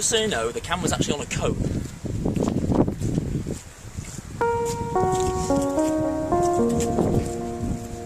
Just so you know, the camera's actually on a cope.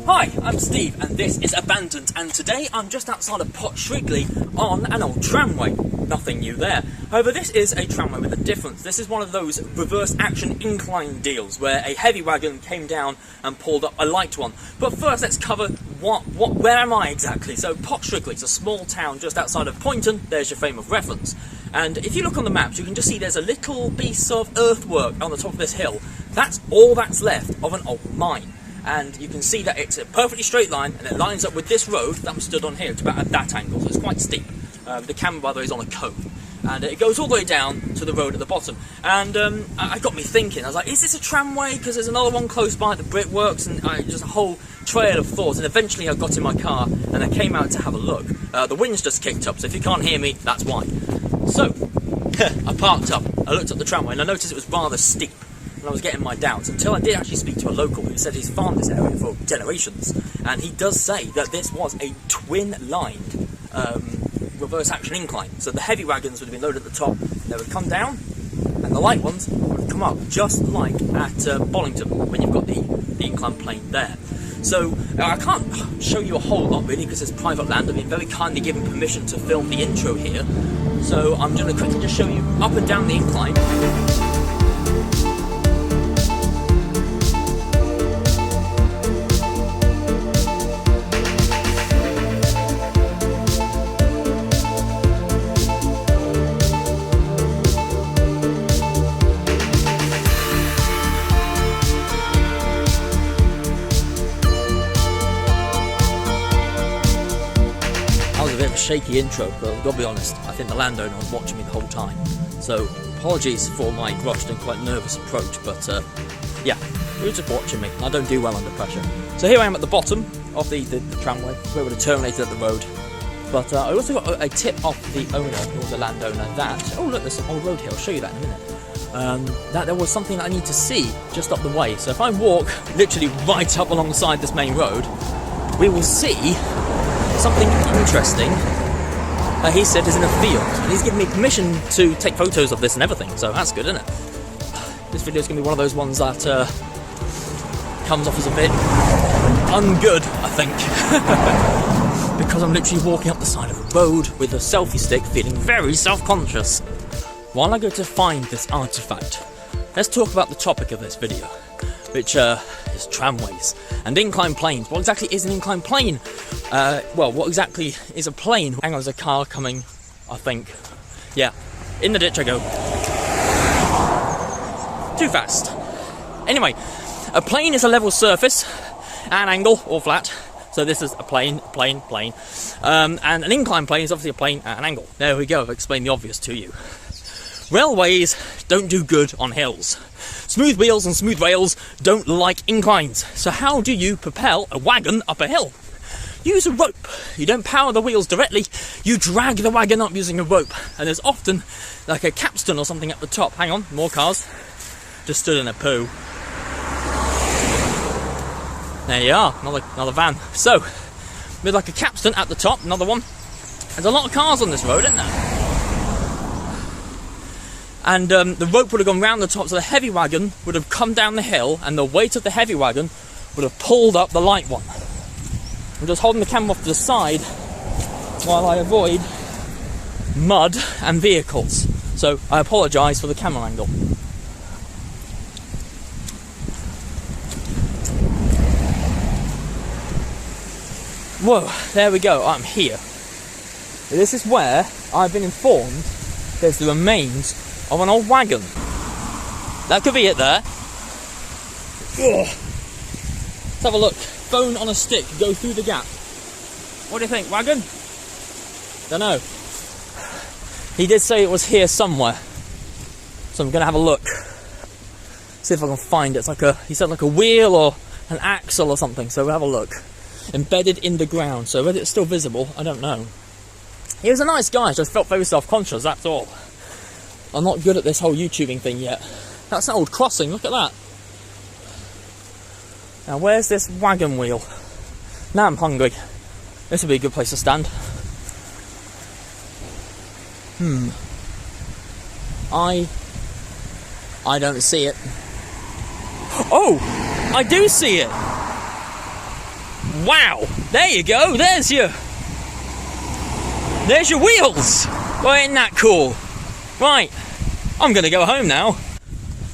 Hi, I'm Steve, and this is Abandoned, and today I'm just outside of Pott Shrigley on an old tramway. Nothing new there. However, this is a tramway with a difference. This is one of those reverse action incline deals where a heavy wagon came down and pulled up a light one. But first, let's cover where am I exactly? So, Pott Shrigley is a small town just outside of Poynton. There's your frame of reference. And if you look on the maps, you can just see there's a little piece of earthwork on the top of this hill. That's all that's left of an old mine. And you can see that it's a perfectly straight line, and it lines up with this road that I'm stood on here. It's about at that angle, so it's quite steep. The camera, by the way, is on a cone, and it goes all the way down to the road at the bottom. And it got me thinking. I was like, is this a tramway? Because there's another one close by at the brickworks, and just a whole trail of thoughts. And eventually I got in my car, and I came out to have a look. The wind's just kicked up, so if you can't hear me, that's why. So, I parked up, I looked at the tramway, and I noticed it was rather steep. And I was getting my doubts until I did actually speak to a local who said he's farmed this area for generations, and he does say that this was a twin-lined reverse action incline. So the heavy wagons would have been loaded at the top, and they would come down, and the light ones would come up, just like at Bollington when you've got the incline plane there. So I can't show you a whole lot really because it's private land. I've been very kindly given permission to film the intro here, so I'm going to quickly just show you up and down the incline. A bit of a shaky intro, but I've got to be honest, I think the landowner was watching me the whole time. So, apologies for my rushed and quite nervous approach, but yeah, he was just watching me. I don't do well under pressure. So here I am at the bottom of the tramway, where it would have terminated at the road. But I also got a tip off the owner, or the landowner, that, oh look, there's an old road here, I'll show you that in a minute. That there was something that I need to see just up the way. So if I walk literally right up alongside this main road, we will see something interesting that he said is in a field, and he's given me permission to take photos of this and everything, so that's good, isn't it? This video is going to be one of those ones that comes off as a bit ungood, I think, because I'm literally walking up the side of a road with a selfie stick, feeling very self-conscious. While I go to find this artifact, let's talk about the topic of this video, which is tramways and incline planes. What exactly is an incline plane? Well, what exactly is a plane? Hang on, there's a car coming, I think. Yeah, in the ditch I go. Too fast. Anyway, a plane is a level surface, an angle, or flat. So this is a plane. And an incline plane is obviously a plane at an angle. There we go, I've explained the obvious to you. Railways don't do good on hills. Smooth wheels and smooth rails don't like inclines. So how do you propel a wagon up a hill? Use a rope. You don't power the wheels directly, you drag the wagon up using a rope. And there's often like a capstan or something at the top. Hang on, more cars. Just stood in a poo. There you are, another van. So, with like a capstan at the top, another one. There's a lot of cars on this road, isn't there? And the rope would have gone round the top, so the heavy wagon would have come down the hill, and the weight of the heavy wagon would have pulled up the light one. I'm just holding the camera off to the side while I avoid mud and vehicles. So I apologise for the camera angle. Whoa, there we go, I'm here. This is where I've been informed there's the remains of an old wagon. That could be it there. Ugh. Let's have a look. Phone on a stick, go through the gap. What do you think, wagon? Dunno. He did say it was here somewhere, so I'm gonna have a look. See if I can find it. It's like he said like a wheel or an axle or something, so we'll have a look. Embedded in the ground, so whether it's still visible, I don't know. He was a nice guy, just felt very self-conscious, that's all. I'm not good at this whole YouTubing thing yet. That's an old crossing, look at that. Now where's this wagon wheel? Now I'm hungry. This would be a good place to stand. I don't see it. Oh, I do see it. Wow, there you go. There's your wheels. Well, ain't that cool? Right, I'm gonna go home now.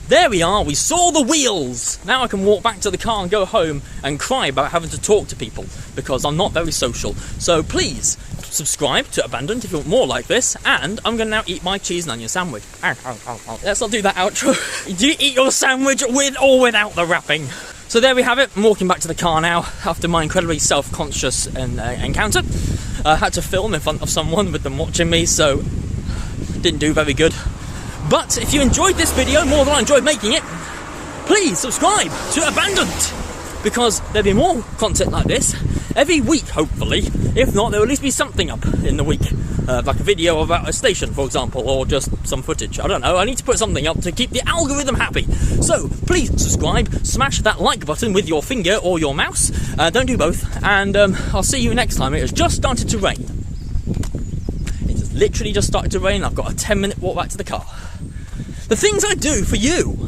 There we are, we saw the wheels! Now I can walk back to the car and go home and cry about having to talk to people, because I'm not very social. So please, subscribe to Abandoned if you want more like this, and I'm going to now eat my cheese and onion sandwich. Let's not do that outro. Do you eat your sandwich with or without the wrapping? So there we have it, I'm walking back to the car now, after my incredibly self-conscious encounter. I had to film in front of someone with them watching me, so didn't do very good. But if you enjoyed this video more than I enjoyed making it, please subscribe to Abandoned, because there'll be more content like this every week, hopefully. If not, there'll at least be something up in the week, like a video about a station, for example, or just some footage. I don't know, I need to put something up to keep the algorithm happy. So please subscribe, smash that like button with your finger or your mouse, don't do both, and I'll see you next time. It has just started to rain. It has literally just started to rain. I've got a 10-minute walk back to the car. The things I do for you.